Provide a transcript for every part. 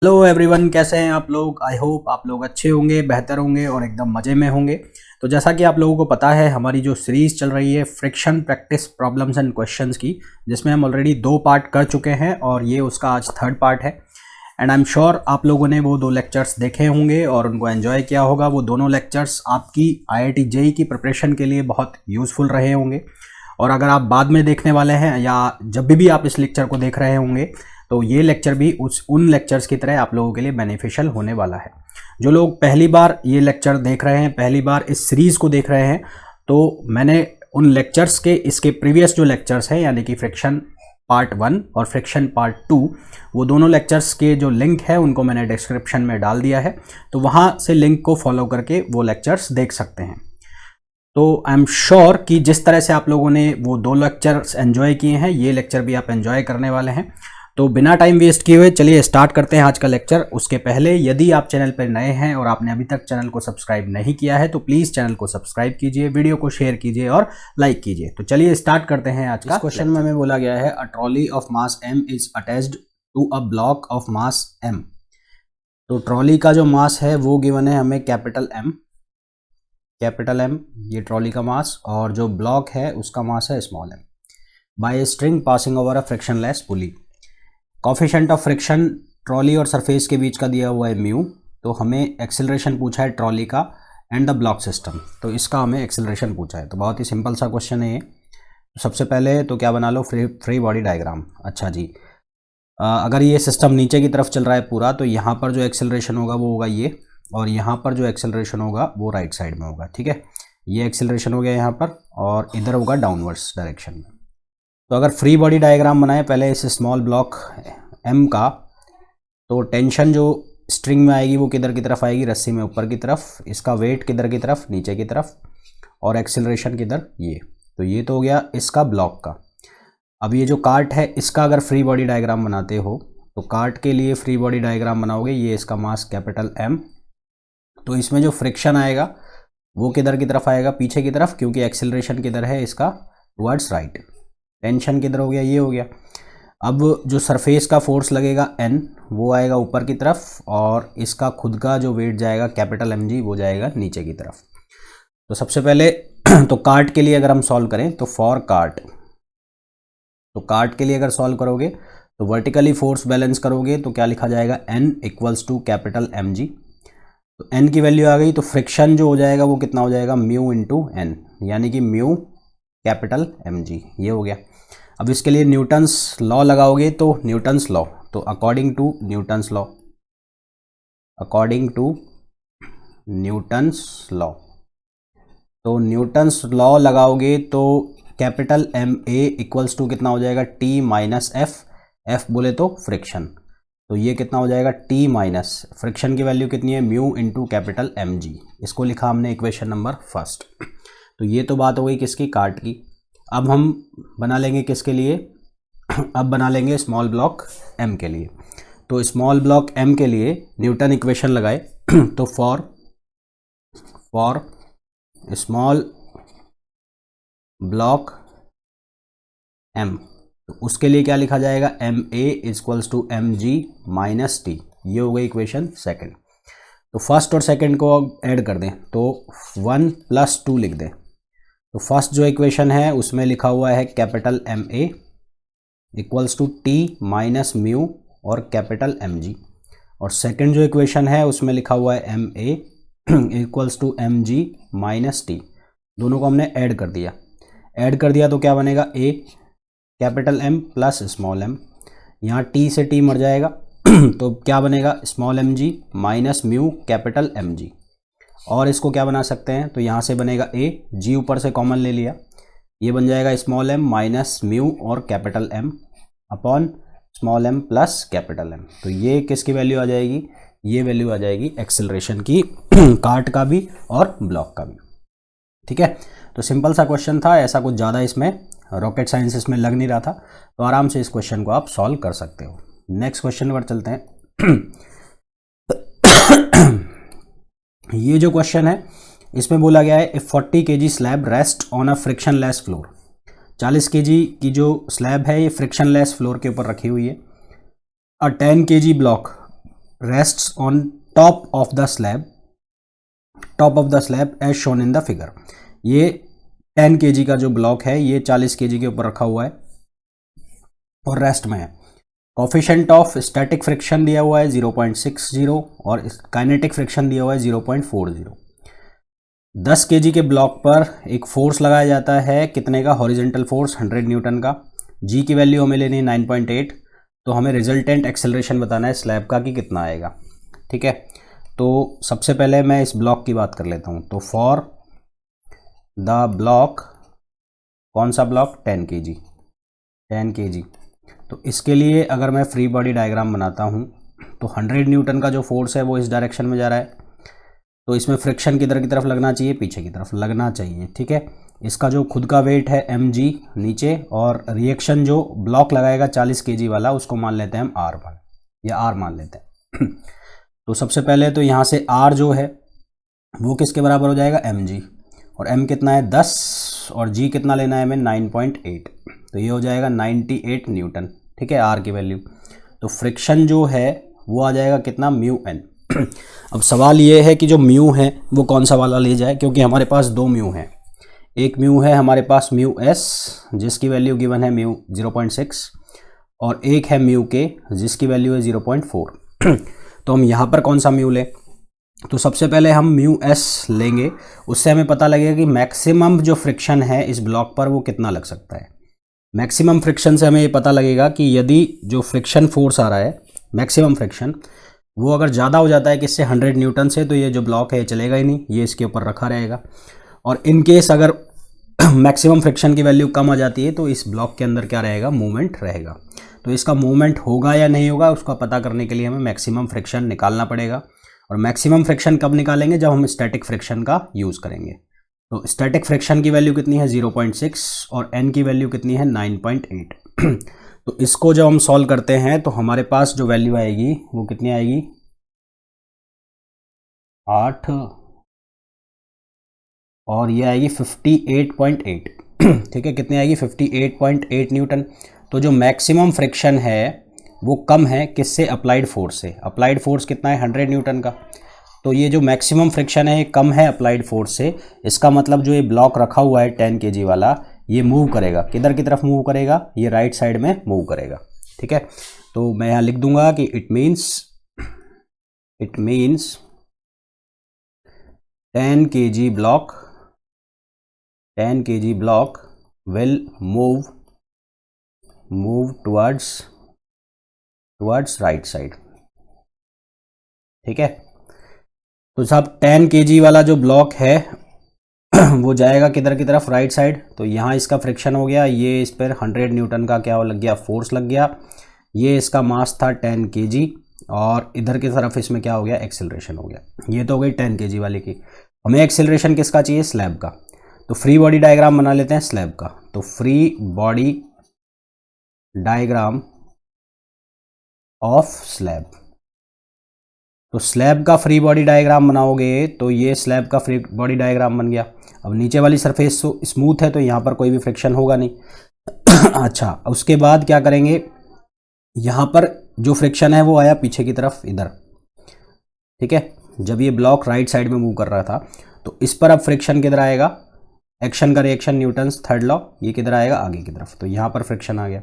Hello everyone, कैसे हैं आप लोग। आई होप आप लोग अच्छे होंगे, बेहतर होंगे और एकदम मज़े में होंगे। तो जैसा कि आप लोगों को पता है, हमारी जो सीरीज़ चल रही है friction practice problems and questions की, जिसमें हम ऑलरेडी 2 पार्ट कर चुके हैं और ये उसका आज 3rd पार्ट है। एंड आई एम श्योर आप लोगों ने वो 2 लेक्चर्स देखे होंगे और उनको एंजॉय किया होगा। वो दोनों लेक्चर्स आपकी IIT JEE की प्रिपरेशन के लिए बहुत यूज़फुल रहे होंगे। और अगर आप बाद में देखने वाले हैं या जब भी आप इस लेक्चर को देख रहे होंगे, तो ये लेक्चर भी उन लेक्चर्स की तरह आप लोगों के लिए बेनिफिशियल होने वाला है। जो लोग पहली बार ये लेक्चर देख रहे हैं, पहली बार इस सीरीज़ को देख रहे हैं, तो मैंने उन लेक्चर्स के इसके प्रीवियस जो लेक्चर्स हैं, यानी कि फ्रिक्शन पार्ट 1 और फ्रिक्शन पार्ट 2, वो दोनों लेक्चर्स के जो लिंक है उनको मैंने डिस्क्रिप्शन में डाल दिया है। तो वहाँ से लिंक को फॉलो करके वो लेक्चर्स देख सकते हैं। तो आई एम श्योर कि जिस तरह से आप लोगों ने वो 2 लेक्चर्स एंजॉय किए हैं, ये लेक्चर भी आप एंजॉय करने वाले हैं। तो बिना टाइम वेस्ट किए हुए चलिए स्टार्ट करते हैं आज का लेक्चर। उसके पहले यदि आप चैनल पर नए हैं और आपने अभी तक चैनल को सब्सक्राइब नहीं किया है, तो प्लीज़ चैनल को सब्सक्राइब कीजिए, वीडियो को शेयर कीजिए और लाइक कीजिए। तो चलिए स्टार्ट करते हैं आज का क्वेश्चन में हमें बोला गया है, a trolley of mass m is attached to a block of mass m। तो ट्रॉली का जो मास है वो गिवन है हमें कैपिटल M, ये ट्रॉली का मास, और जो ब्लॉक है उसका मास है small m, by string passing over a frictionless pulley. Coefficient of friction trolley और सरफेस के बीच का दिया हुआ है म्यू। तो हमें एक्सेलरेशन पूछा है ट्रॉली का एंड द ब्लॉक सिस्टम, तो इसका हमें एक्सेलरेशन पूछा है। तो बहुत ही सिंपल सा क्वेश्चन है ये। तो सबसे पहले तो क्या बना लो, फ्री बॉडी डायग्राम। अच्छा जी, अगर ये सिस्टम नीचे की तरफ चल रहा है पूरा, तो यहाँ पर जो एक्सेलरेशन होगा वो होगा ये, और यहाँ पर जो एक्सेलरेशन होगा वो राइट साइड में होगा। ठीक है, ये एक्सेलरेशन हो गया यहाँ पर, और इधर होगा डाउनवर्ड्स डायरेक्शन में। तो अगर फ्री बॉडी डायग्राम बनाए पहले इस स्मॉल ब्लॉक m का, तो टेंशन जो स्ट्रिंग में आएगी वो किधर की तरफ आएगी, रस्सी में ऊपर की तरफ। इसका वेट किधर की तरफ, नीचे की तरफ, और एक्सेलरेशन किधर, ये। तो ये तो हो गया इसका ब्लॉक का। अब ये जो कार्ट है, इसका अगर फ्री बॉडी डायग्राम बनाते हो, तो कार्ट के लिए फ्री बॉडी डायग्राम बनाओगे, ये इसका मास कैपिटल M। तो इसमें जो फ्रिक्शन आएगा वो किधर की तरफ आएगा, पीछे की तरफ, क्योंकि एक्सेलरेशन किधर है इसका, टुवर्ड्स राइट। टेंशन किधर हो गया, ये हो गया। अब जो सरफेस का फोर्स लगेगा N, वो आएगा ऊपर की तरफ, और इसका खुद का जो वेट जाएगा कैपिटल mg, वो जाएगा नीचे की तरफ। तो सबसे पहले तो कार्ट के लिए अगर हम सॉल्व करें, तो फॉर कार्ट, तो कार्ट के लिए अगर सॉल्व करोगे तो वर्टिकली फोर्स बैलेंस करोगे तो क्या लिखा जाएगा, N equals to capital mg। तो N की वैल्यू आ गई, तो फ्रिक्शन जो हो जाएगा वो कितना हो जाएगा, म्यू इंटू N, यानी कि म्यू कैपिटल mg, ये हो गया। अब इसके लिए न्यूटन्स लॉ लगाओगे, तो न्यूटन्स लॉ, तो अकॉर्डिंग टू न्यूटन्स लॉ, तो न्यूटन्स लॉ लगाओगे तो कैपिटल MA इक्वल्स टू कितना हो जाएगा, T माइनस F बोले तो फ्रिक्शन। तो ये कितना हो जाएगा, T माइनस फ्रिक्शन की वैल्यू कितनी है, म्यू इंटू कैपिटल mg। इसको लिखा हमने इक्वेशन नंबर फर्स्ट। तो ये तो बात हो गई किसकी, कार्ट की। अब हम बना लेंगे किसके लिए, अब बना लेंगे स्मॉल ब्लॉक M के लिए। तो स्मॉल ब्लॉक M के लिए न्यूटन इक्वेशन लगाए तो फॉर स्मॉल ब्लॉक M, तो उसके लिए क्या लिखा जाएगा, MA equals to mg minus T। ये हो गई इक्वेशन सेकंड। तो फर्स्ट और सेकंड को अब ऐड कर दें, तो 1 + 2 लिख दें। तो फर्स्ट जो इक्वेशन है उसमें लिखा हुआ है capital MA equals to T minus mu और कैपिटल mg, और सेकंड जो इक्वेशन है उसमें लिखा हुआ है MA equals to mg minus T। दोनों को हमने ऐड कर दिया तो क्या बनेगा, A capital M plus small m, यहाँ T से T मर जाएगा तो क्या बनेगा, small mg minus mu capital mg। और इसको क्या बना सकते हैं, तो यहाँ से बनेगा A, G ऊपर से कॉमन ले लिया, ये बन जाएगा स्मॉल m माइनस म्यू और capital M upon small m plus capital M। तो ये किसकी वैल्यू आ जाएगी, ये वैल्यू आ जाएगी एक्सेलरेशन की कार्ट का भी और ब्लॉक का भी। ठीक है, तो सिंपल सा क्वेश्चन था, ऐसा कुछ ज़्यादा इसमें रॉकेट साइंस इसमें लग नहीं रहा था। तो आराम से इस क्वेश्चन को आप सॉल्व कर सकते हो। नेक्स्ट क्वेश्चन पर चलते हैं। ये जो क्वेश्चन है इसमें बोला गया है, if 40 kg slab rest on a frictionless floor. 40 kg की जो स्लैब है ये फ्रिक्शनलेस फ्लोर के ऊपर रखी हुई है। अ 10 kg block rests on top of the slab as shown in the figure। ये 10 kg का जो ब्लॉक है ये 40 kg के ऊपर रखा हुआ है और रेस्ट में है। कोफिशिएंट ऑफ स्टैटिक फ्रिक्शन दिया हुआ है 0.60 और काइनेटिक फ्रिक्शन दिया हुआ है 0.40। 10 kg के ब्लॉक पर एक फोर्स लगाया जाता है, कितने का? हॉरिजेंटल फोर्स 100 न्यूटन का। जी की वैल्यू हमें लेनी है 9.8, तो हमें रिजल्टेंट एक्सेलरेशन बताना है स्लैब का कि कितना आएगा। ठीक है, तो सबसे पहले मैं इस ब्लॉक की बात कर लेता हूँ। तो फॉर द ब्लॉक, कौन सा ब्लॉक? 10 kg। तो इसके लिए अगर मैं फ्री बॉडी डायग्राम बनाता हूँ तो 100 न्यूटन का जो फोर्स है वो इस डायरेक्शन में जा रहा है, तो इसमें फ्रिक्शन किधर की तरफ लगना चाहिए? पीछे की तरफ लगना चाहिए। ठीक है, इसका जो खुद का वेट है mg नीचे, और रिएक्शन जो ब्लॉक लगाएगा 40 kg वाला उसको मान लेते हैं हम R1 या R मान लेते हैं। तो सबसे पहले तो यहाँ से R जो है वो किसके बराबर हो जाएगा? mg, और m कितना है? 10, और g कितना लेना है हमें? 9.8, तो ये हो जाएगा 98 न्यूटन। ठीक है, R की वैल्यू। तो फ्रिक्शन जो है वो आ जाएगा कितना? Mu n। अब सवाल ये है कि जो म्यू है वो कौन सा वाला ले जाए, क्योंकि हमारे पास दो म्यू हैं। एक म्यू है हमारे पास म्यू s जिसकी वैल्यू गिवन है म्यू 0.6, और एक है म्यू k जिसकी वैल्यू है 0.4। तो हम यहाँ पर कौन सा म्यू लें? तो सबसे पहले हम म्यू s लेंगे, उससे हमें पता लगेगा कि मैक्सिमम जो फ्रिक्शन है इस ब्लॉक पर वो कितना लग सकता है। मैक्सिमम फ्रिक्शन से हमें ये पता लगेगा कि यदि जो फ्रिक्शन फोर्स आ रहा है, मैक्सिमम फ्रिक्शन, वो अगर ज़्यादा हो जाता है किससे? 100 न्यूटन से, तो ये जो ब्लॉक है ये चलेगा ही नहीं, ये इसके ऊपर रखा रहेगा। और इन केस अगर मैक्सिमम फ्रिक्शन की वैल्यू कम आ जाती है तो इस ब्लॉक के अंदर क्या रहेगा? मूवमेंट रहेगा। तो इसका मूवमेंट होगा या नहीं होगा उसका पता करने के लिए हमें मैक्सिमम फ्रिक्शन निकालना पड़ेगा। और मैक्सिमम फ्रिक्शन कब निकालेंगे? जब हम स्टैटिक फ्रिक्शन का यूज़ करेंगे। तो स्टैटिक फ्रिक्शन की वैल्यू कितनी है? 0.6, और n की वैल्यू कितनी है? 9.8। तो इसको जब हम सॉल्व करते हैं तो हमारे पास जो वैल्यू आएगी वो कितनी आएगी? 8, और ये आएगी 58.8। ठीक है, कितनी आएगी? 58.8 न्यूटन। तो जो मैक्सिमम फ्रिक्शन है वो कम है किससे? अप्लाइड फोर्स से। अप्लाइड फोर्स कितना है? 100 न्यूटन का। तो ये जो मैक्सिमम फ्रिक्शन है ये कम है अप्लाइड फोर्स से। इसका मतलब जो ये ब्लॉक रखा हुआ है 10 kg वाला, ये मूव करेगा। किधर की तरफ मूव करेगा? ये राइट साइड में मूव करेगा। ठीक है, तो मैं यहाँ लिख दूंगा कि it means 10 kg block will move towards right side। ठीक है, तो साहब 10 kg वाला जो ब्लॉक है वो जाएगा किधर की तरफ? Right side. तो यहाँ इसका फ्रिक्शन हो गया, ये इस पर 100 न्यूटन का क्या लग गया? फोर्स लग गया। ये इसका मास था 10 kg, और इधर की तरफ इसमें क्या हो गया? एक्सेलरेशन हो गया। ये तो हो गई 10 kg वाले की। हमें एक्सेलरेशन किसका चाहिए? स्लैब का। तो फ्री बॉडी डायग्राम बना लेते हैं स्लैब का। तो free body diagram of slab, तो स्लैब का फ्री बॉडी डायग्राम बनाओगे तो ये स्लैब का फ्री बॉडी डायग्राम बन गया। अब नीचे वाली सरफेस स्मूथ है तो यहाँ पर कोई भी फ्रिक्शन होगा नहीं। अच्छा, उसके बाद क्या करेंगे? यहाँ पर जो फ्रिक्शन है वो आया पीछे की तरफ इधर। ठीक है, जब ये ब्लॉक राइट साइड में मूव कर रहा था तो इस पर अब फ्रिक्शन किधर आएगा? एक्शन का रिएक्शन, न्यूटन्स थर्ड लॉ, ये किधर आएगा? आगे की तरफ। तो यहाँ पर फ्रिक्शन आ गया।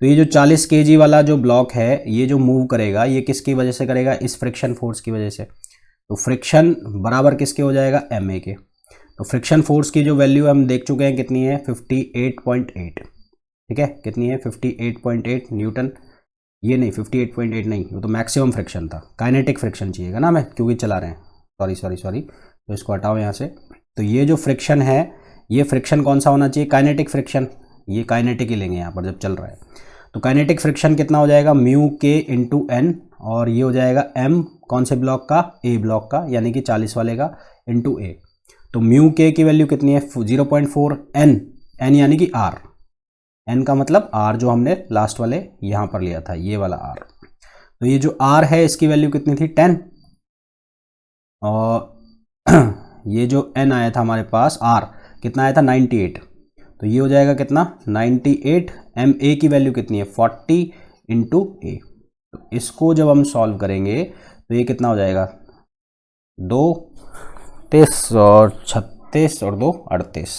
तो ये जो 40 kg वाला जो ब्लॉक है ये जो मूव करेगा ये किसकी वजह से करेगा? इस फ्रिक्शन फोर्स की वजह से। तो फ्रिक्शन बराबर किसके हो जाएगा? ma के। तो फ्रिक्शन फोर्स की जो वैल्यू हम देख चुके हैं कितनी है? 58.8। ठीक है, कितनी है? 58.8 न्यूटन। ये नहीं, 58.8 नहीं, वो तो मैक्सिमम फ्रिक्शन था। काइनेटिक फ्रिक्शन चाहिएगा ना, मैं क्योंकि चला रहे हैं, सॉरी, तो इसको हटाओ यहाँ से। तो ये जो फ्रिक्शन है ये फ्रिक्शन कौन सा होना चाहिए? Kinetic friction. ये काइनेटिक ही लेंगे यहाँ पर जब चल रहा है। तो काइनेटिक फ्रिक्शन कितना हो जाएगा? म्यू के इंटू एन, और ये हो जाएगा m कौन से ब्लॉक का? ए ब्लॉक का, यानी कि 40 वाले का, इंटू ए। तो म्यू के की वैल्यू कितनी है? 0.4। n यानी कि r, n का मतलब r जो हमने लास्ट वाले यहाँ पर लिया था, ये वाला r। तो ये जो r है इसकी वैल्यू कितनी थी? 10, और ये जो n आया था हमारे पास r कितना आया था? 98। तो ये हो जाएगा कितना? 98। ma की वैल्यू कितनी है? 40 इंटू ए। तो इसको जब हम सॉल्व करेंगे तो ये कितना हो जाएगा, 2 30 और 36 और 2 38,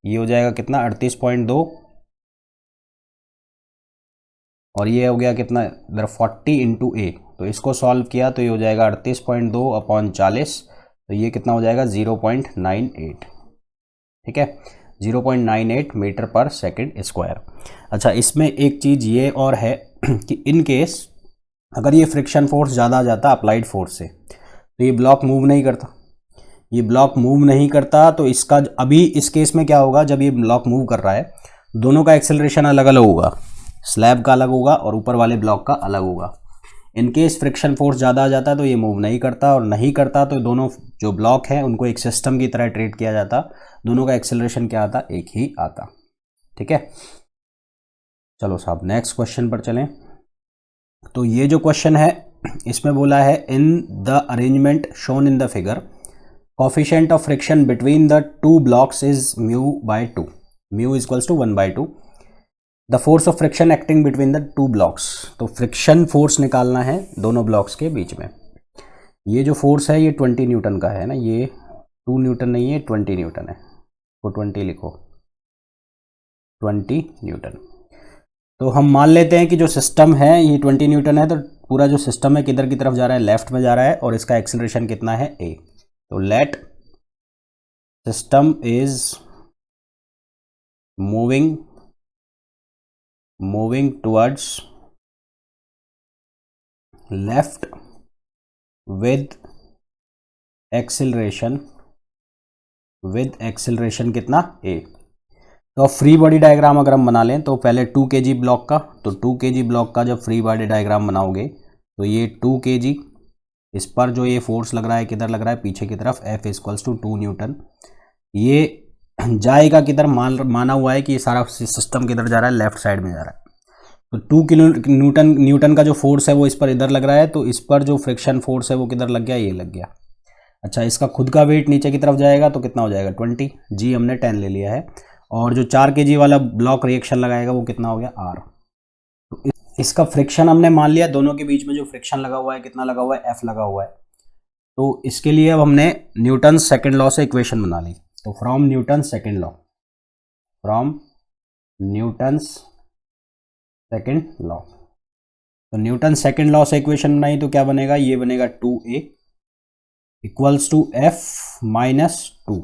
ये हो जाएगा कितना 38.2, और ये हो गया कितना इधर 40 इंटू ए, तो इसको सॉल्व किया तो ये हो जाएगा 38.2 अपॉन 40, तो ये कितना हो जाएगा 0.98, ठीक है 0.98 मीटर पर सेकंड स्क्वायर। अच्छा, इसमें एक चीज़ ये और है कि इन केस अगर ये फ्रिक्शन फोर्स ज़्यादा आ जाता अप्लाइड फोर्स से, तो ये ब्लॉक मूव नहीं करता, ये ब्लॉक मूव नहीं करता, तो इसका अभी इस केस में क्या होगा, जब ये ब्लॉक मूव कर रहा है दोनों का एक्सेलरेशन अलग अलग होगा, स्लैब का अलग होगा और ऊपर वाले ब्लॉक का अलग होगा। इन केस फ्रिक्शन फोर्स ज़्यादा आ जाता है तो ये मूव नहीं करता, और नहीं करता तो दोनों जो ब्लॉक हैं उनको एक सिस्टम की तरह ट्रीट किया जाता, दोनों का एक्सेलरेशन क्या आता, एक ही आता, ठीक है। चलो साहब नेक्स्ट क्वेश्चन पर चलें। तो ये जो क्वेश्चन है इसमें बोला है in the arrangement shown in the figure coefficient of friction between the two blocks is mu by 2, mu is equals to 1/2, the force of friction acting between the two blocks। तो friction force निकालना है दोनों blocks के बीच में। ये जो force है ये 20 न्यूटन का है ना, ये 2 न्यूटन नहीं है 20 न्यूटन है, तो 20 लिखो, 20 न्यूटन। तो हम मान लेते हैं कि जो सिस्टम है ये 20 न्यूटन है, तो पूरा जो सिस्टम है किधर की तरफ जा रहा है, लेफ्ट में जा रहा है, और इसका एक्सेलरेशन कितना है, a। तो let system is moving towards left with acceleration कितना, a। तो फ्री बॉडी डायग्राम अगर हम बना लें तो पहले 2 kg ब्लॉक का, तो 2 kg ब्लॉक का जब फ्री बॉडी डायग्राम बनाओगे तो ये 2 kg, इस पर जो ये फोर्स लग रहा है किधर लग रहा है, पीछे की तरफ, F इक्वल्स टू 2 न्यूटन। ये जाएगा किधर, माना हुआ है कि ये सारा सिस्टम किधर जा रहा है, लेफ्ट साइड में जा रहा है। तो 2 किलो न्यूटन का जो फोर्स है वो इस पर इधर लग रहा है, तो इस पर जो फ्रिक्शन फोर्स है वो किधर लग गया, ये लग गया। अच्छा, इसका खुद का वेट नीचे की तरफ जाएगा तो कितना हो जाएगा 20, जी हमने 10 ले लिया है, और जो 4 kg वाला ब्लॉक रिएक्शन लगाएगा वो कितना हो गया, R। तो इसका फ्रिक्शन हमने मान लिया, दोनों के बीच में जो फ्रिक्शन लगा हुआ है कितना लगा हुआ है, F लगा हुआ है। तो इसके लिए अब हमने न्यूटन सेकंड लॉ से इक्वेशन बना ली। तो फ्रॉम न्यूटन सेकंड लॉ, तो न्यूटन सेकंड लॉ से इक्वेशन बनाई तो क्या बनेगा, ये बनेगा 2a equals to F minus 2,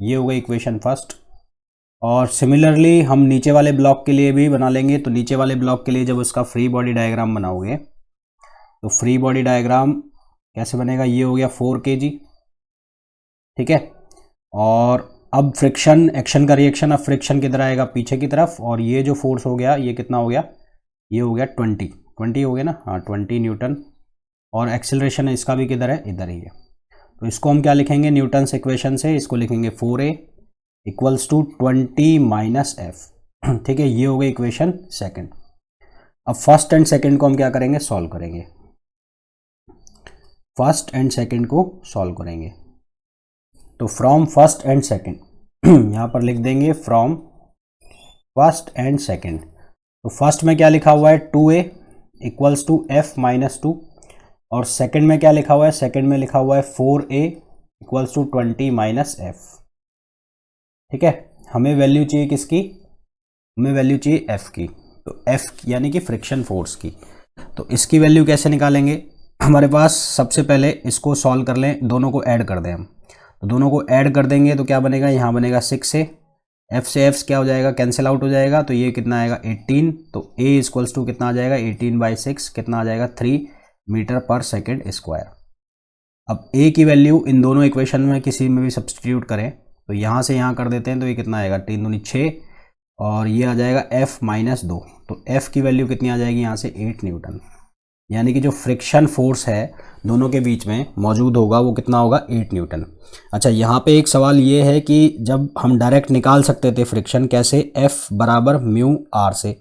ये हो गई इक्वेशन फर्स्ट। और सिमिलरली हम नीचे वाले ब्लॉक के लिए भी बना लेंगे। तो नीचे वाले ब्लॉक के लिए जब उसका फ्री बॉडी डायग्राम बनाओगे तो फ्री बॉडी डायग्राम कैसे बनेगा, ये हो गया 4 kg, ठीक है। और अब फ्रिक्शन, एक्शन का रिएक्शन, अब फ्रिक्शन किधर आएगा, पीछे की तरफ, और ये जो फोर्स हो गया ये कितना हो गया, ये हो गया 20 हो गया ना, हाँ 20 न्यूटन, और एक्सेलरेशन इसका भी किधर है, इधर ही है। तो इसको हम क्या लिखेंगे, न्यूटन इक्वेशन से इसको लिखेंगे 4a equals to 20 minus F, ठीक है। ये हो गई इक्वेशन सेकंड। अब फर्स्ट एंड सेकंड को हम क्या करेंगे, सॉल्व करेंगे, फर्स्ट एंड सेकंड को सॉल्व करेंगे। तो फ्रॉम फर्स्ट एंड सेकंड यहाँ पर लिख देंगे फ्रॉम फर्स्ट एंड सेकंड। तो फर्स्ट में क्या लिखा हुआ है, 2a equals to F minus 2, और सेकंड में क्या लिखा हुआ है, सेकंड में लिखा हुआ है 4a equals to 20 minus F, ठीक है। हमें वैल्यू चाहिए किसकी, हमें वैल्यू चाहिए F की, तो F यानी कि फ्रिक्शन फोर्स की। तो इसकी वैल्यू कैसे निकालेंगे, हमारे पास सबसे पहले इसको सॉल्व कर लें, दोनों को ऐड कर दें हम। तो दोनों को ऐड कर देंगे तो क्या बनेगा, यहाँ बनेगा 6a, F से F क्या हो जाएगा, कैंसिल आउट हो जाएगा, तो ये कितना आएगा 18, तो a इक्वल्स टू कितना आ जाएगा 18/6, कितना आ जाएगा 3 मीटर पर सेकेंड स्क्वायर। अब a की वैल्यू इन दोनों इक्वेशन में किसी में भी सब्सटीट्यूट करें, तो यहाँ से यहाँ कर देते हैं, तो ये कितना आएगा 3 दूनी 6, और ये आ जाएगा F माइनस 2, तो F की वैल्यू कितनी आ जाएगी यहाँ से 8 न्यूटन, यानी कि जो फ्रिक्शन फोर्स है दोनों के बीच में मौजूद होगा वो कितना होगा 8 न्यूटन। अच्छा, यहाँ पे एक सवाल ये है कि जब हम डायरेक्ट निकाल सकते थे फ्रिक्शन, कैसे, F बराबर म्यू R से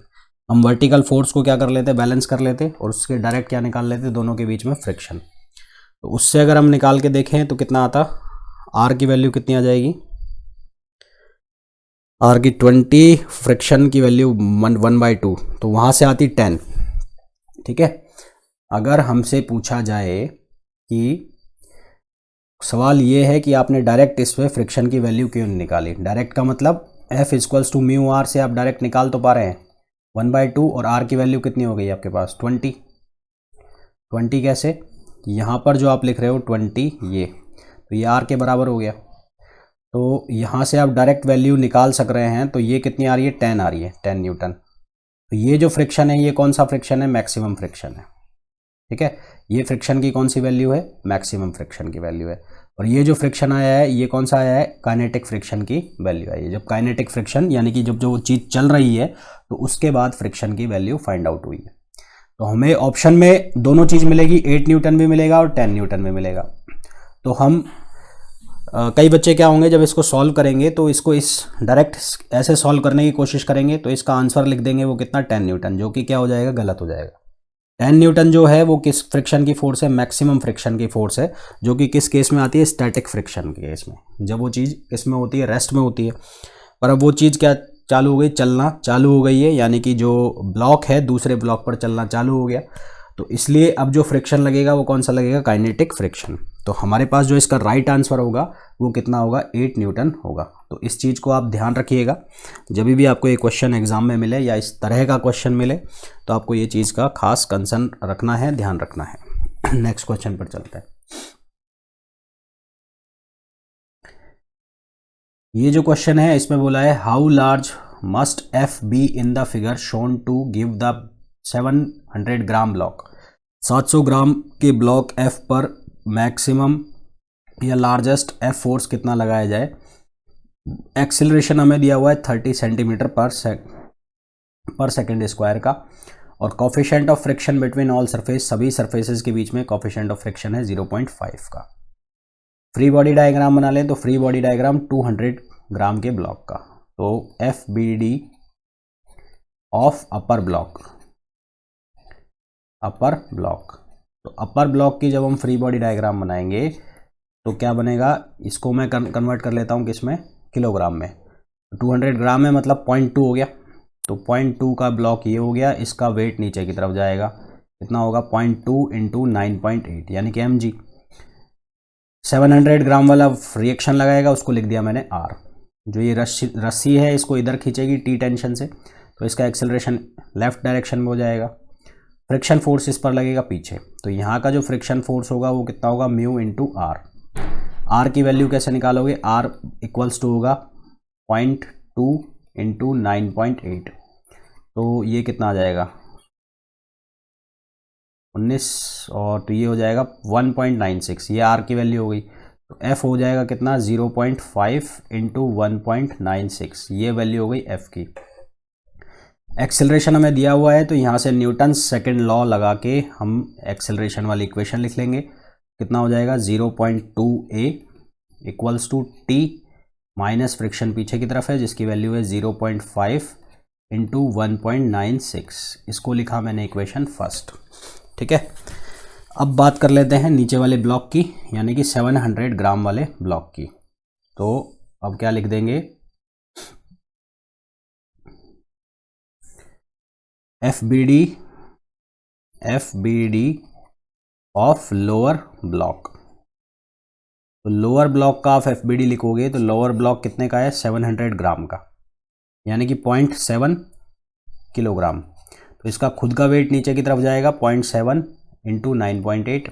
हम वर्टिकल फोर्स को क्या कर लेते, बैलेंस कर लेते, और उसके डायरेक्ट क्या निकाल लेते, दोनों के बीच में फ्रिक्शन। तो उससे अगर हम निकाल के देखें तो कितना आता, R की वैल्यू कितनी आ जाएगी, R की 20, फ्रिक्शन की वैल्यू 1/2, तो वहाँ से आती 10, ठीक है। अगर हमसे पूछा जाए कि सवाल ये है कि आपने डायरेक्ट इस पे फ्रिक्शन की वैल्यू क्यों नहीं निकाली, डायरेक्ट का मतलब F equals to mu R से आप डायरेक्ट निकाल तो पा रहे हैं 1/2, और R की वैल्यू कितनी हो गई आपके पास 20 कैसे, यहाँ पर जो आप लिख रहे हो 20 ये, तो ये R के बराबर हो गया। तो यहाँ से आप डायरेक्ट वैल्यू निकाल सक रहे हैं, तो ये कितनी आ रही है 10 आ रही है, 10 न्यूटन। तो ये जो फ्रिक्शन है ये कौन सा फ्रिक्शन है, मैक्सिमम फ्रिक्शन है। ठीक है, ये फ्रिक्शन की कौन सी वैल्यू है, मैक्सिमम फ्रिक्शन की वैल्यू है। और ये जो फ्रिक्शन आया है ये कौन सा आया है, काइनेटिक फ्रिक्शन की वैल्यू आई है। जब काइनेटिक फ्रिक्शन यानी कि जब जो चीज़ चल रही है तो उसके बाद फ्रिक्शन की वैल्यू फाइंड आउट हुई है। तो हमें ऑप्शन में दोनों चीज़ मिलेगी, 8 न्यूटन भी मिलेगा और 10 न्यूटन भी मिलेगा। तो हम कई बच्चे क्या होंगे जब इसको सॉल्व करेंगे तो इसको इस डायरेक्ट ऐसे सॉल्व करने की कोशिश करेंगे तो इसका आंसर लिख देंगे वो कितना 10 न्यूटन, जो कि क्या हो जाएगा, गलत हो जाएगा। 10 न्यूटन जो है वो किस फ्रिक्शन की फोर्स है, मैक्सिमम फ्रिक्शन की फोर्स है, जो कि किस केस में आती है, स्टैटिक फ्रिक्शन के केस में, जब वो चीज़ किस में होती है, रेस्ट में होती है। पर अब वो चीज़ क्या चालू हो गई, चलना चालू हो गई है, यानी कि जो ब्लॉक है दूसरे ब्लॉक पर चलना चालू हो गया, तो इसलिए अब जो फ्रिक्शन लगेगा वो कौन सा लगेगा, काइनेटिक फ्रिक्शन। तो हमारे पास जो इसका राइट आंसर होगा वो कितना होगा, 8 न्यूटन होगा। तो इस चीज़ को आप ध्यान रखिएगा, जब भी आपको ये क्वेश्चन एग्जाम में मिले या इस तरह का क्वेश्चन मिले तो आपको ये चीज़ का खास कंसर्न रखना है, ध्यान रखना है। नेक्स्ट क्वेश्चन पर चलते हैं। ये जो क्वेश्चन है इसमें बोला है how large must F be in the figure shown to give the 700 gram block. 700 gram के ब्लॉक एफ पर मैक्सिमम या लार्जेस्ट एफ फोर्स कितना लगाया जाए। एक्सिलरेशन हमें दिया हुआ है 30 सेंटीमीटर पर सेकेंड स्क्वायर का, और coefficient of friction between all surface, सभी सरफेसेस के बीच में कॉफिशिएंट ऑफ फ्रिक्शन है 0.5 का। फ्री बॉडी डायग्राम बना लें तो फ्री बॉडी डायग्राम 200 ग्राम के ब्लॉक का, तो F B D of upper block, तो अपर ब्लॉक की जब हम फ्री बॉडी डायग्राम बनाएंगे तो क्या बनेगा, इसको मैं कन्वर्ट कर लेता हूँ किसमें, किलोग्राम में। 200 ग्राम में मतलब 0.2 हो गया, तो 0.2 का ब्लॉक ये हो गया, इसका वेट नीचे की तरफ जाएगा, कितना होगा 0.2 इंटू 9.8 यानी कि mg। 700 ग्राम वाला रिएक्शन लगाएगा, उसको लिख दिया मैंने r। जो ये रस्सी है इसको इधर खींचेगी टी टेंशन से, तो इसका एक्सेलरेशन लेफ्ट डायरेक्शन में हो जाएगा। फ्रिक्शन फोर्स इस पर लगेगा पीछे, तो यहाँ का जो फ्रिक्शन फोर्स होगा वो कितना होगा, म्यू इंटू आर। आर की वैल्यू कैसे निकालोगे, आर इक्वल्स टू होगा 0.2 इंटू 9.8, तो ये कितना आ जाएगा 19, और तो ये हो जाएगा 1.96, ये आर की वैल्यू हो गई। तो एफ हो जाएगा कितना 0.5 इंटू 1.96, ये वैल्यू हो गई एफ की। एक्सेलरेशन हमें दिया हुआ है तो यहाँ से न्यूटन सेकेंड लॉ लगा के हम एक्सेलरेशन वाली इक्वेशन लिख लेंगे, कितना हो जाएगा 0.2a equals to T minus friction पीछे की तरफ है जिसकी वैल्यू है 0.5 इंटू 1.96, इसको लिखा मैंने इक्वेशन फर्स्ट। ठीक है, अब बात कर लेते हैं नीचे वाले ब्लॉक की, यानी कि 700 ग्राम वाले ब्लॉक की। तो अब क्या लिख देंगे, F B D of lower block. तो लोअर ब्लॉक का आप एफ बी डी लिखोगे तो लोअर ब्लॉक कितने का है, 700 ग्राम का, यानी कि 0.7 किलोग्राम। तो इसका खुद का वेट नीचे की तरफ जाएगा 0.7 इंटू 9.8।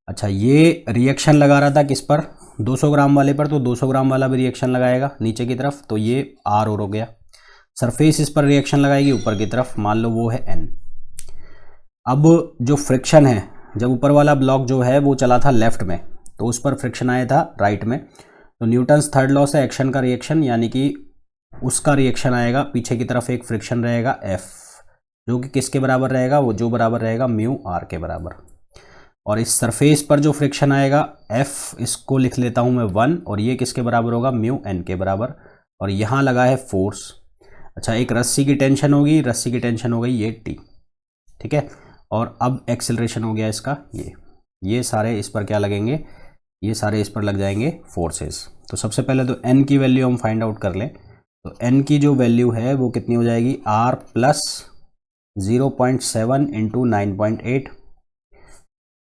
अच्छा, ये रिएक्शन लगा रहा था किस पर, 200 ग्राम वाले पर, तो 200 ग्राम वाला भी रिएक्शन लगाएगा नीचे की तरफ, तो ये आर और हो गया। सरफेस इस पर रिएक्शन लगाएगी ऊपर की तरफ, मान लो वो है एन। अब जो फ्रिक्शन है, जब ऊपर वाला ब्लॉक जो है वो चला था लेफ्ट में तो उस पर फ्रिक्शन आया था राइट में, तो न्यूटन्स थर्ड लॉ से एक्शन का रिएक्शन, यानी कि उसका रिएक्शन आएगा पीछे की तरफ, एक फ्रिक्शन रहेगा एफ, जो कि किसके बराबर रहेगा, वो जो बराबर रहेगा म्यू आर के बराबर। और इस सरफेस पर जो फ्रिक्शन आएगा एफ, इसको लिख लेता हूं मैं 1, और ये किसके बराबर होगा, म्यू एन के बराबर। और यहाँ लगा है फोर्स। अच्छा, एक रस्सी की टेंशन होगी, रस्सी की टेंशन हो गई ये टी। ठीक है, और अब एक्सेलरेशन हो गया इसका ये सारे इस पर क्या लगेंगे, ये सारे इस पर लग जाएंगे फोर्सेस। तो सबसे पहले तो एन की वैल्यू हम फाइंड आउट कर लें, तो एन की जो वैल्यू है वो कितनी हो जाएगी, आर प्लस 0.7 इंटू 9.8,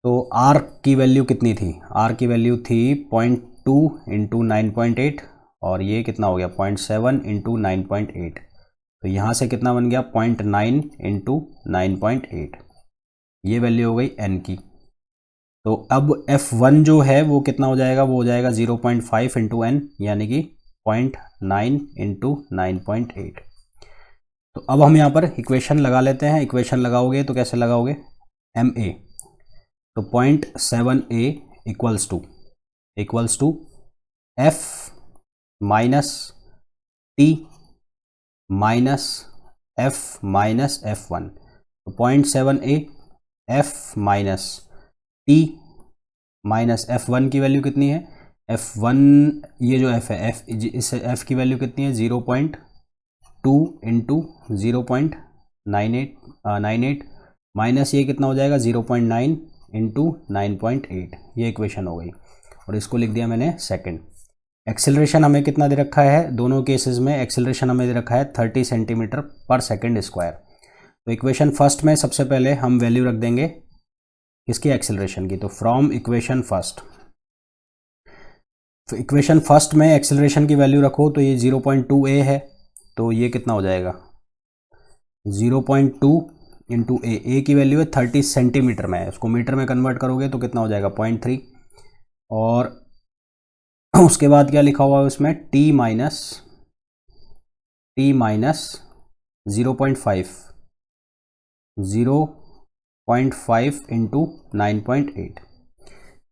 तो आर की वैल्यू कितनी थी, आर की वैल्यू थी 0.2 इंटू 9.8 और ये कितना हो गया 0.7 इंटू 9.8, तो यहाँ से कितना बन गया 0.9 इंटू 9.8, ये वैल्यू हो गई n की। तो अब F1 जो है वो कितना हो जाएगा, वो हो जाएगा 0.5 इंटू n यानी कि 0.9 इंटू 9.8। तो अब हम यहाँ पर इक्वेशन लगा लेते हैं। इक्वेशन लगाओगे तो कैसे लगाओगे, MA, तो 0.7A equals to F minus T minus F minus F1, तो 0.7A F minus T minus F1 की वैल्यू कितनी है, F1 ये जो F है, इस F की वैल्यू कितनी है 0.2 इंटू 0.98 माइनस ये कितना हो जाएगा 0.9 इंटू 9.8, ये इक्वेशन हो गई और इसको लिख दिया मैंने सेकंड। एक्सेलरेशन हमें कितना दे रखा है, दोनों केसेस में एक्सेलरेशन हमें दे रखा है 30 सेंटीमीटर पर सेकंड स्क्वायर। तो इक्वेशन फर्स्ट में सबसे पहले हम वैल्यू रख देंगे किसकी, एक्सेलरेशन की। तो फ्रॉम इक्वेशन फर्स्ट में एक्सेलरेशन की वैल्यू रखो, तो ये 0.2a है, तो ये कितना हो जाएगा 0.2 इंटू ए की वैल्यू है 30 सेंटीमीटर में है, उसको मीटर में कन्वर्ट करोगे तो कितना हो जाएगा 0.3, और उसके बाद क्या लिखा हुआ है उसमें t माइनस 0.5 इंटू 9.8,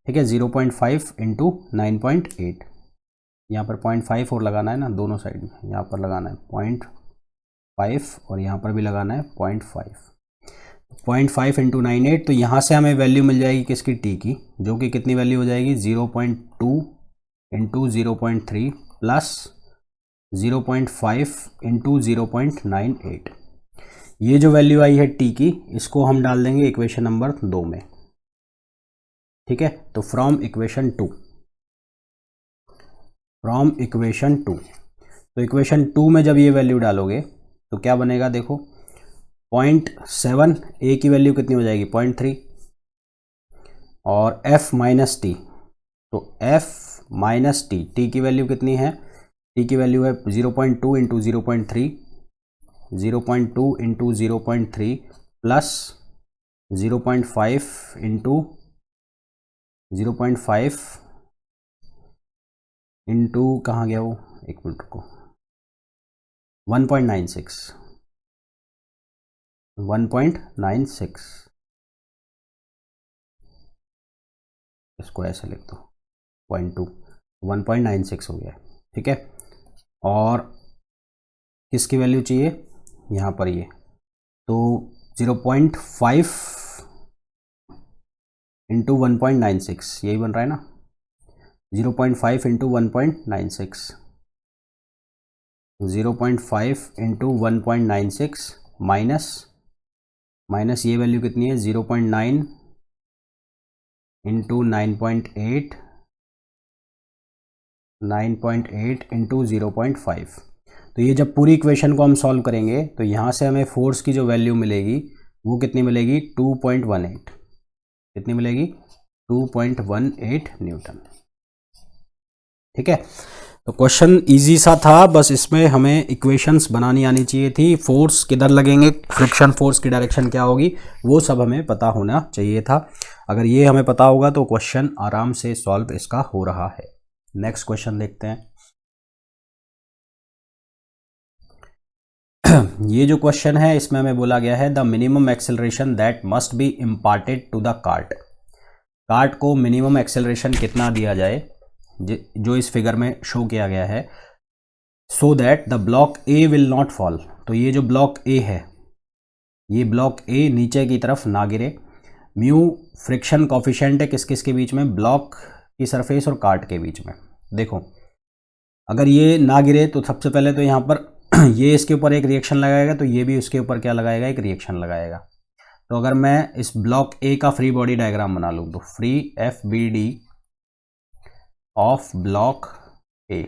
ठीक है 0.5 इंटू 9.8, यहाँ पर 0.5 और लगाना है ना दोनों साइड में, यहाँ पर लगाना है 0.5 और यहाँ पर भी लगाना है 0.5 इंटू 98, तो यहाँ से हमें वैल्यू मिल जाएगी किसकी, t की, जो कि कितनी वैल्यू हो जाएगी 0.2 इंटू 0.3 प्लस 0.5 इंटू 0.98। ये जो वैल्यू आई है t की, इसको हम डाल देंगे इक्वेशन नंबर 2 में, ठीक है। तो फ्रॉम इक्वेशन 2, तो इक्वेशन 2 में जब ये वैल्यू डालोगे तो क्या बनेगा, देखो 0.7 a की वैल्यू कितनी हो जाएगी 0.3 और f माइनस टी, तो f माइनस टी की वैल्यू कितनी है, t की वैल्यू है 0.2 into 0.3 into 0.3 plus 0.5 into 0.5 into कहाँ गया वो, एक मिनट रुको, 1.96 इसको ऐसे लिख दो 0.2 1.96 हो गया, ठीक है। और किसकी वैल्यू चाहिए यहाँ पर, ये तो 0.5 इंटू 1.96 यही बन रहा है ना, 0.5 इंटू 1.96, 0.5 इंटू 1.96 माइनस ये वैल्यू कितनी है 0.9 इंटू 9.8 इंटू 0.5। तो ये जब पूरी इक्वेशन को हम सॉल्व करेंगे तो यहाँ से हमें फोर्स की जो वैल्यू मिलेगी वो कितनी मिलेगी 2.18, कितनी मिलेगी 2.18 न्यूटन, ठीक है। तो क्वेश्चन इजी सा था, बस इसमें हमें इक्वेशंस बनानी आनी चाहिए थी, फोर्स किधर लगेंगे, फ्रिक्शन फोर्स की डायरेक्शन क्या होगी, वो सब हमें पता होना चाहिए था। अगर ये हमें पता होगा तो क्वेश्चन आराम से सॉल्व इसका हो रहा है। नेक्स्ट क्वेश्चन देखते हैं। ये जो क्वेश्चन है इसमें हमें बोला गया है the minimum acceleration that must be imparted to the cart को मिनिमम एक्सेलरेशन कितना दिया जाए जो इस फिगर में शो किया गया है, so that the block A will not fall. तो ये जो ब्लॉक ए है, ये ब्लॉक ए नीचे की तरफ ना गिरे। म्यू फ्रिक्शन कॉफिशिएंट है किस किस के बीच में, ब्लॉक की सरफेस और कार्ट के बीच में। देखो अगर ये ना गिरे तो सबसे पहले तो यहाँ पर ये इसके ऊपर एक रिएक्शन लगाएगा, तो ये भी उसके ऊपर क्या लगाएगा, एक रिएक्शन लगाएगा। तो अगर मैं इस ब्लॉक ए का फ्री बॉडी डायग्राम बना लूँ तो फ्री FBD ऑफ ब्लॉक ए,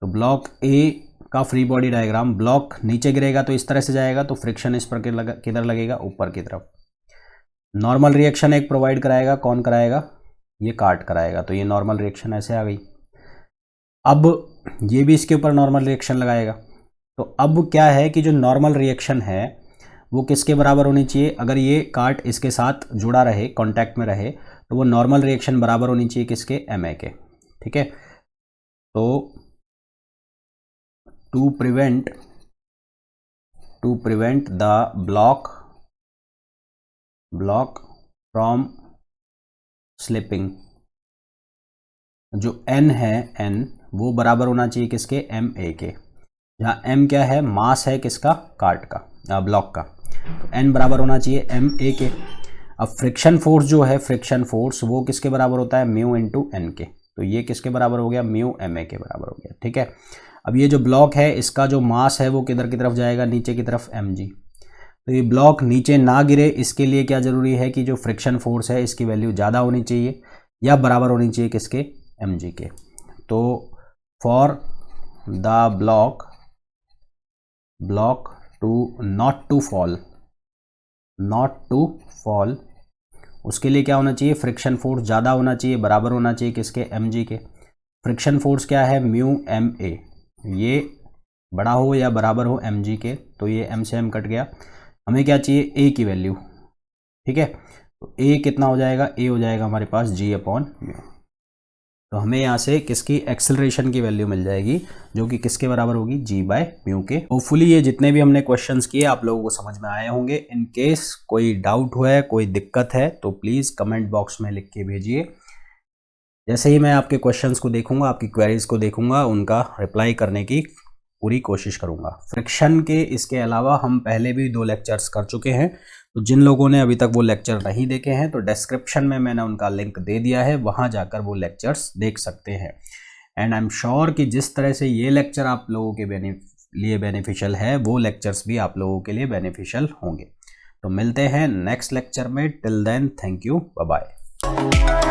तो ब्लॉक ए का फ्री बॉडी डायग्राम, ब्लॉक नीचे गिरेगा तो इस तरह से जाएगा, तो फ्रिक्शन इस पर किधर लगेगा, ऊपर की तरफ। नॉर्मल रिएक्शन एक प्रोवाइड कराएगा, कौन कराएगा, ये काट कराएगा, तो ये नॉर्मल रिएक्शन ऐसे आ गई। अब ये भी इसके ऊपर नॉर्मल रिएक्शन लगाएगा। तो अब क्या है कि जो नॉर्मल रिएक्शन है वो किसके बराबर होनी चाहिए, अगर ये काट इसके साथ जुड़ा रहे, कांटेक्ट में रहे, तो वो नॉर्मल रिएक्शन बराबर होनी चाहिए किसके, Ma के। ठीक है, तो to prevent the block from slipping, जो n है, n वो बराबर होना चाहिए किसके, Ma के, जहाँ m क्या है, मास है किसका, काट का, ब्लॉक का, तो n बराबर होना चाहिए Ma के। अब फ्रिक्शन फोर्स जो है, फ्रिक्शन फोर्स वो किसके बराबर होता है, म्यू इंटू n के, तो ये किसके बराबर हो गया, म्यू Ma के बराबर हो गया। ठीक है, अब ये जो ब्लॉक है इसका जो मास है वो किधर की तरफ जाएगा, नीचे की तरफ, mg। तो ये ब्लॉक नीचे ना गिरे, इसके लिए क्या ज़रूरी है कि जो फ्रिक्शन फोर्स है इसकी वैल्यू ज़्यादा होनी चाहिए या बराबर होनी चाहिए किसके, mg के। तो for the block to not to fall, उसके लिए क्या होना चाहिए, फ्रिक्शन फोर्स ज़्यादा होना चाहिए, बराबर होना चाहिए किसके, mg के। फ्रिक्शन फोर्स क्या है, म्यू Ma, ये बड़ा हो या बराबर हो mg के, तो ये m से m कट गया, हमें क्या चाहिए, a की वैल्यू। ठीक है, तो a कितना हो जाएगा, a हो जाएगा हमारे पास g/म्यू। तो हमें यहाँ से किसकी, एक्सेलरेशन की वैल्यू मिल जाएगी, जो कि किसके बराबर होगी, g/म्यू के। होपफुली ये जितने भी हमने क्वेश्चंस किए आप लोगों को समझ में आए होंगे। इन केस कोई डाउट हुआ है, कोई दिक्कत है, तो प्लीज़ कमेंट बॉक्स में लिख के भेजिए। जैसे ही मैं आपके क्वेश्चंस को देखूंगा, आपकी क्वेरीज को देखूंगा, उनका रिप्लाई करने की पूरी कोशिश करूंगा। फ्रिक्शन के इसके अलावा हम पहले भी 2 लेक्चर्स कर चुके हैं, तो जिन लोगों ने अभी तक वो लेक्चर नहीं देखे हैं तो डिस्क्रिप्शन में मैंने उनका लिंक दे दिया है, वहाँ जाकर वो लेक्चर्स देख सकते हैं। एंड आई एम श्योर कि जिस तरह से ये लेक्चर आप लोगों के लिए बेनिफिशियल है, वो लेक्चर्स भी आप लोगों के लिए बेनिफिशियल होंगे। तो मिलते हैं नेक्स्ट लेक्चर में, till then thank you, bye bye.